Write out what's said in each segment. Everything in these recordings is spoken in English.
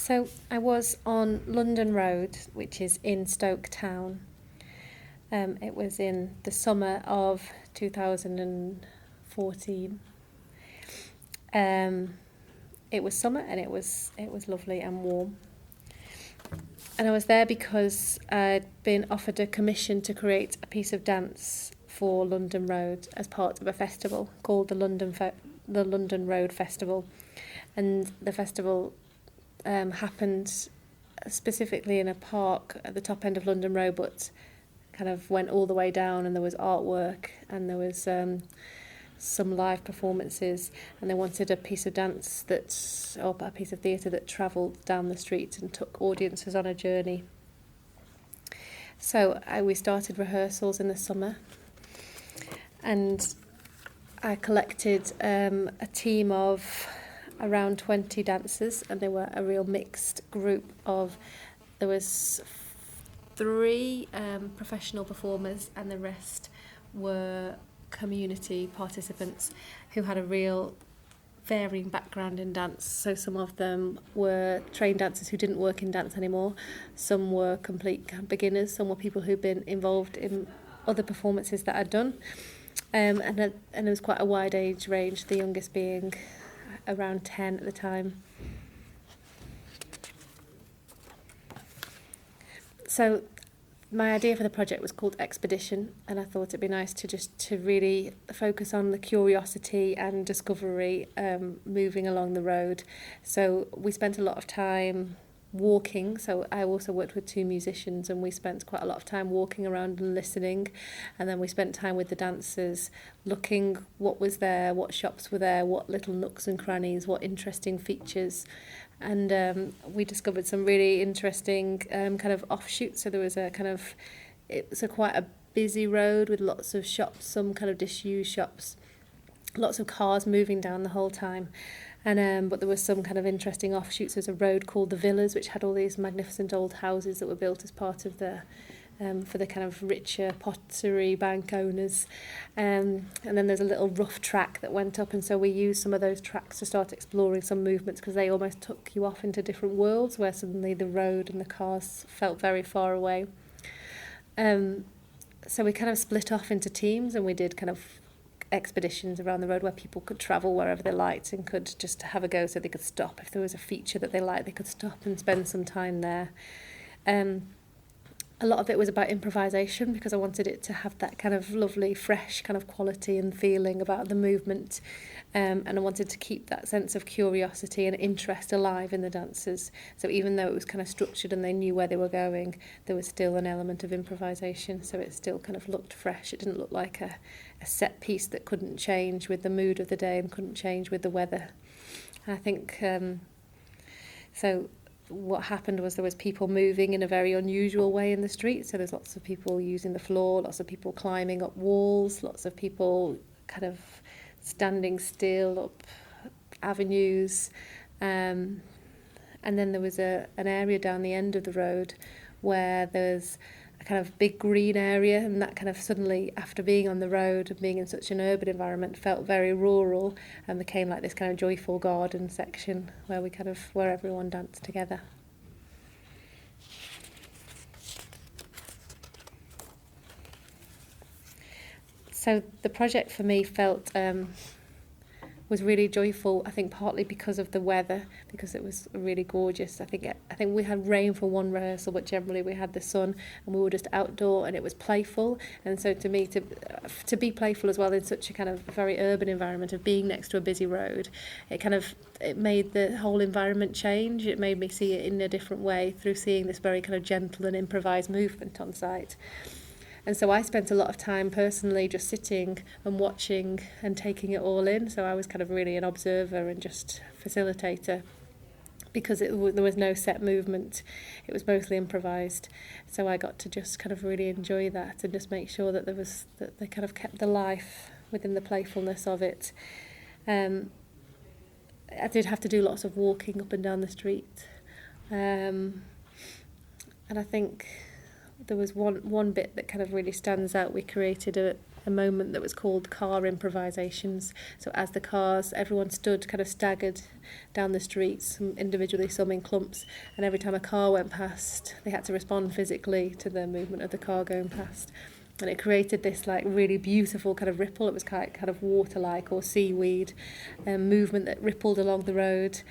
So I was on London Road, which is in Stoke Town. It was in the summer of 2014. It was summer and it was lovely and warm. And I was there because I'd been offered a commission to create a piece of dance for London Road as part of a festival called the London Road Festival. And the festival happened specifically in a park at the top end of London Road, but kind of went all the way down, and there was artwork and there was some live performances, and they wanted a piece of dance or a piece of theatre that travelled down the street and took audiences on a journey. So we started rehearsals in the summer, and I collected a team of around 20 dancers, and they were a real mixed group of, there was 3 professional performers, and the rest were community participants who had a real varying background in dance. So some of them were trained dancers who didn't work in dance anymore, some were complete beginners, some were people who'd been involved in other performances that I'd done, and there was quite a wide age range, the youngest being around 10 at the time. So my idea for the project was called Expedition, and I thought it'd be nice to really focus on the curiosity and discovery moving along the road. So we spent a lot of time walking. So I also worked with 2 musicians, and we spent quite a lot of time walking around and listening, and then we spent time with the dancers looking what was there, what shops were there, what little nooks and crannies, what interesting features. And we discovered some really interesting kind of offshoots. So there was it was quite a busy road with lots of shops, some kind of disused shops, lots of cars moving down the whole time. And but there was some kind of interesting offshoots. There's a road called the Villas, which had all these magnificent old houses that were built as part of the for the kind of richer pottery bank owners. And then there's a little rough track that went up, and so we used some of those tracks to start exploring some movements, because they almost took you off into different worlds where suddenly the road and the cars felt very far away. So we kind of split off into teams, and we did kind of expeditions around the road where people could travel wherever they liked and could just have a go, so they could stop. If there was a feature that they liked, they could stop and spend some time there. A lot of it was about improvisation, because I wanted it to have that kind of lovely, fresh kind of quality and feeling about the movement. And I wanted to keep that sense of curiosity and interest alive in the dancers. So even though it was kind of structured and they knew where they were going, there was still an element of improvisation. So it still kind of looked fresh. It didn't look like a set piece that couldn't change with the mood of the day and couldn't change with the weather. And I think, so what happened was there was people moving in a very unusual way in the street. So there's lots of people using the floor, lots of people climbing up walls, lots of people kind of standing still up avenues. And then there was an area down the end of the road where there's a kind of big green area, and that kind of suddenly, after being on the road and being in such an urban environment, felt very rural and became like this kind of joyful garden section where everyone danced together. So the project for me was really joyful, I think partly because of the weather, because it was really gorgeous. I think we had rain for one rehearsal, but generally we had the sun, and we were just outdoor, and it was playful. And so to me, to be playful as well in such a kind of very urban environment of being next to a busy road, it made the whole environment change. It made me see it in a different way through seeing this very kind of gentle and improvised movement on site. And so I spent a lot of time personally just sitting and watching and taking it all in. So I was kind of really an observer and just facilitator, because there was no set movement. It was mostly improvised. So I got to just kind of really enjoy that and just make sure that they kind of kept the life within the playfulness of it. I did have to do lots of walking up and down the street. And I think there was one bit that kind of really stands out. We created a moment that was called car improvisations. So as the cars, everyone stood kind of staggered down the streets, some individually, some in clumps, and every time a car went past, they had to respond physically to the movement of the car going past. And it created this like really beautiful kind of ripple. It was kind of water-like or seaweed movement that rippled along the road.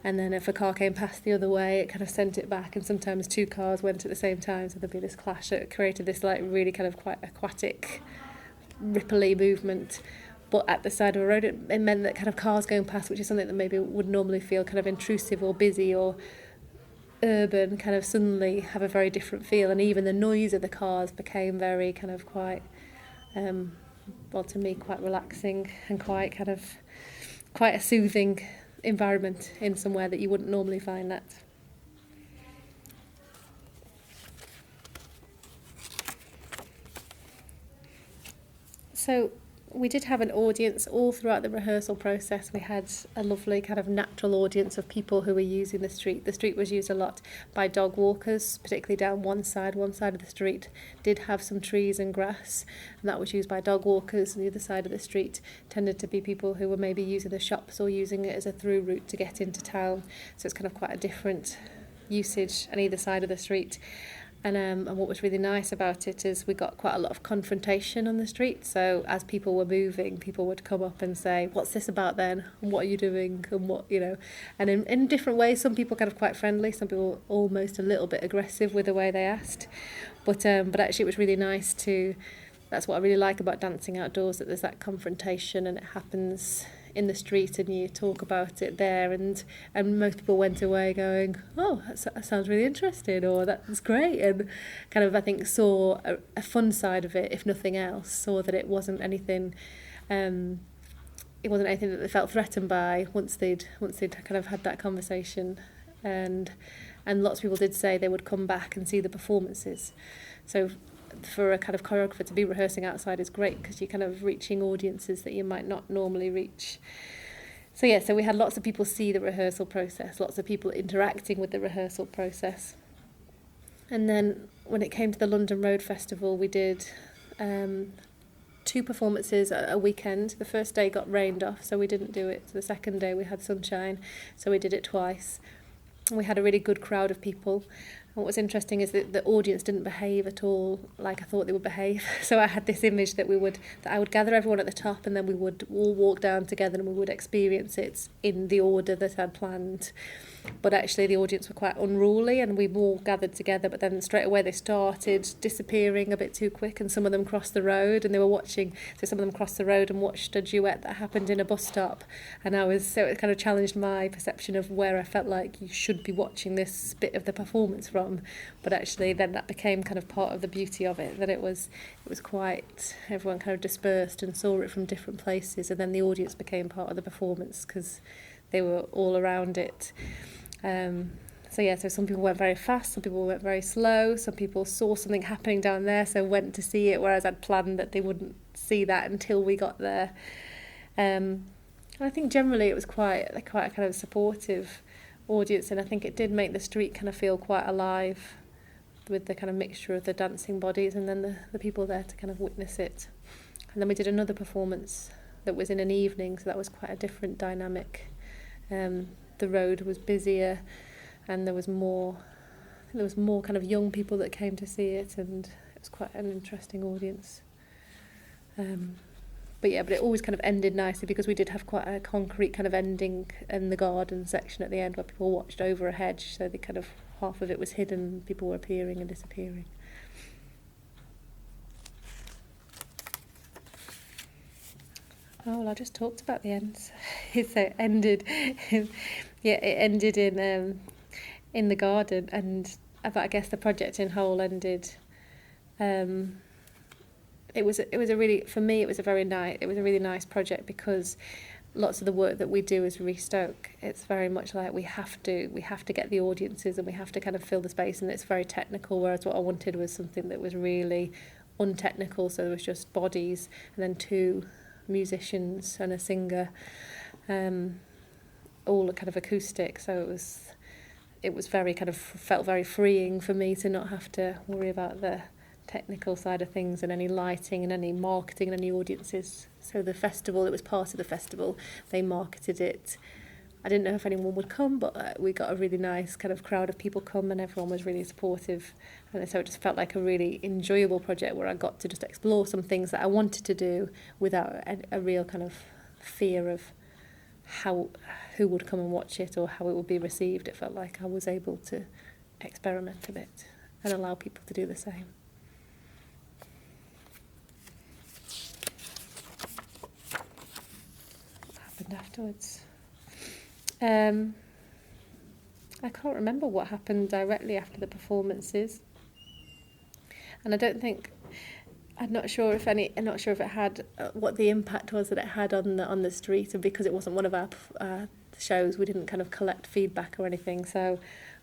And then if a car came past the other way, it kind of sent it back. And sometimes two cars went at the same time, so there'd be this clash. It created this like really kind of quite aquatic, ripply movement. But at the side of a road, it meant that kind of cars going past, which is something that maybe would normally feel kind of intrusive or busy or urban, kind of suddenly have a very different feel. And even the noise of the cars became very kind of quite, well, to me, quite relaxing and quite a soothing environment in somewhere that you wouldn't normally find that. So we did have an audience all throughout the rehearsal process. We had a lovely kind of natural audience of people who were using the street. The street was used a lot by dog walkers, particularly down one side. One side of the street did have some trees and grass, and that was used by dog walkers. And the other side of the street tended to be people who were maybe using the shops or using it as a through route to get into town. So it's kind of quite a different usage on either side of the street. And what was really nice about it is we got quite a lot of confrontation on the street. So as people were moving, people would come up and say, "What's this about then? And what are you doing?" And what, you know, and in different ways. Some people kind of quite friendly, some people almost a little bit aggressive with the way they asked. But actually it was really nice to, that's what I really like about dancing outdoors, that there's that confrontation and it happens in the street and you talk about it there, and most people went away going, "Oh, that sounds really interesting," or "That's great," and kind of, I think, saw a fun side of it, if nothing else, saw that it wasn't anything that they felt threatened by once they'd kind of had that conversation. And lots of people did say they would come back and see the performances. So for a kind of choreographer to be rehearsing outside is great, because you're kind of reaching audiences that you might not normally reach. So we had lots of people see the rehearsal process, lots of people interacting with the rehearsal process. And then when it came to the London Road Festival, we did 2 performances a weekend. The first day got rained off, so we didn't do it. The second day we had sunshine, so we did it twice. And we had a really good crowd of people. And what was interesting is that the audience didn't behave at all like I thought they would behave. So I had this image that I would gather everyone at the top, and then we would all walk down together and we would experience it in the order that I'd planned. But actually the audience were quite unruly, and we all gathered together, but then straight away they started disappearing a bit too quick, and some of them crossed the road and they were watching. So some of them crossed the road and watched a duet that happened in a bus stop, and so it kind of challenged my perception of where I felt like you should be watching this bit of the performance from. But actually then that became kind of part of the beauty of it, that it was quite, everyone kind of dispersed and saw it from different places, and then the audience became part of the performance because they were all around it. So some people went very fast, some people went very slow, some people saw something happening down there, so went to see it, whereas I'd planned that they wouldn't see that until we got there. I think generally it was quite a kind of supportive audience, and I think it did make the street kind of feel quite alive with the kind of mixture of the dancing bodies and then the people there to kind of witness it. And then we did another performance that was in an evening, so that was quite a different dynamic. The road was busier, and there was more kind of young people that came to see it, and it was quite an interesting audience. But it always kind of ended nicely, because we did have quite a concrete kind of ending in the garden section at the end, where people watched over a hedge, so they kind of, half of it was hidden, people were appearing and disappearing. Oh, well, I just talked about the ends. So it ended, it ended in the garden, and I guess the project in whole ended. It was a really, for me, it was a really nice project, because lots of the work that we do as Restoke, it's very much like we have to get the audiences, and we have to kind of fill the space, and it's very technical, whereas what I wanted was something that was really untechnical. So there was just bodies, and then 2 musicians and a singer, all kind of acoustic. So it was very kind of, felt very freeing for me to not have to worry about the technical side of things and any lighting and any marketing and any audiences. So the festival, it was part of the festival, they marketed it. I didn't know if anyone would come, but we got a really nice kind of crowd of people come, and everyone was really supportive. And so it just felt like a really enjoyable project where I got to just explore some things that I wanted to do without a real kind of fear of who would come and watch it or how it would be received. It felt like I was able to experiment a bit and allow people to do the same. What happened afterwards? I can't remember what happened directly after the performances, and I'm not sure if it had what the impact was that it had on the street, and because it wasn't one of our shows, we didn't kind of collect feedback or anything, so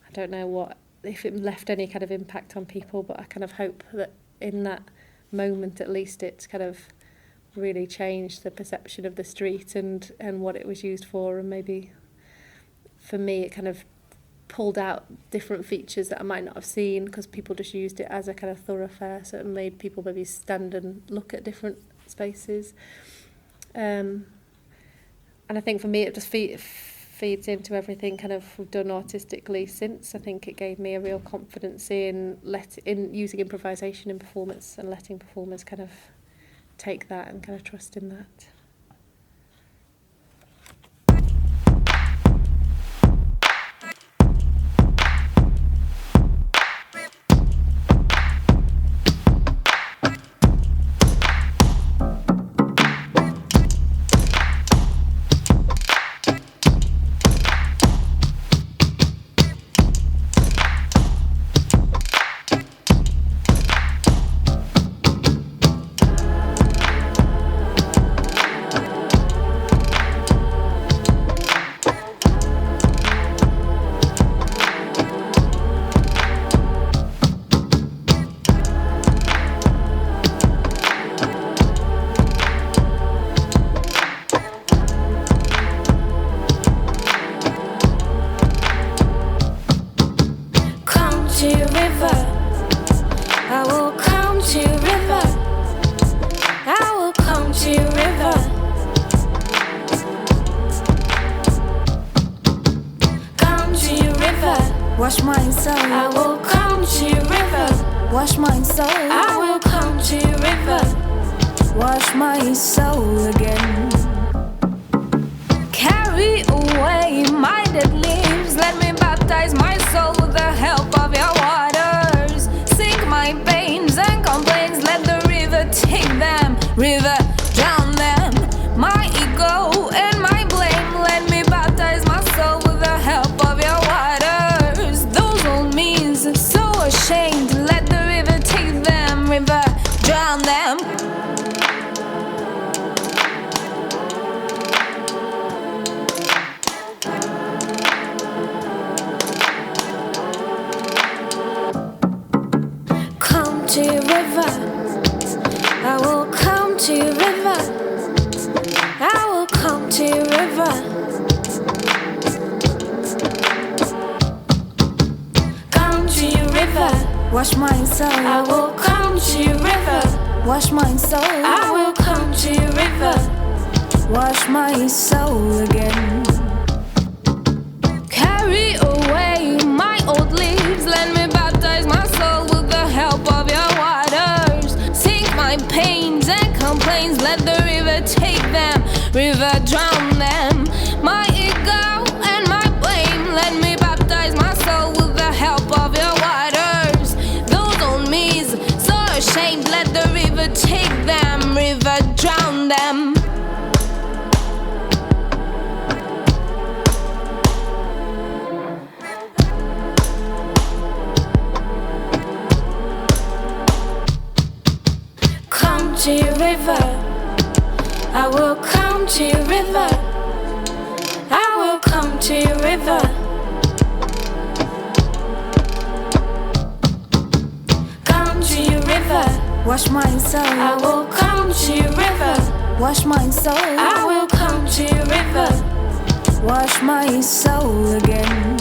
I don't know if it left any kind of impact on people, but I kind of hope that in that moment at least it kind of really changed the perception of the street and what it was used for, and maybe for me it kind of pulled out different features that I might not have seen because people just used it as a kind of thoroughfare, so it made people maybe stand and look at different spaces. And I think for me it just feeds into everything kind of we've done artistically since. I think it gave me a real confidence in using improvisation in performance and letting performers kind of take that and kind of trust in that. Wash my soul. I will come to your river. Wash my soul. I will come to your river. Wash my soul again. Carry away my dead leaves. Let me baptize my soul with the help of your waters. Sink my pains and complaints. Let the river take them. River, drown them. My ego and my blame. Let me baptize my soul with the help of your waters. Those old means are so ashamed. Let the river take them. River, drown them. Come to your river. I will come to your river. I will come to your river. Come to your river. Wash my soul. I will come to your river. Wash my soul. I will come to your river. Wash my soul again. Carry away my old leaves. Let me baptize my soul with the help of your waters. Sink my pains and complaints. Let the river take them. River, drown them. My ego and my blame. Let me baptize my soul with the help of your waters. Those old me's so ashamed. Let the river take them. River, drown them. Come to your river. I will come to your river. I will come to your river. Come to your river. Wash my soul. I will come to your river. Wash my soul. I will come to your river. Wash my soul again.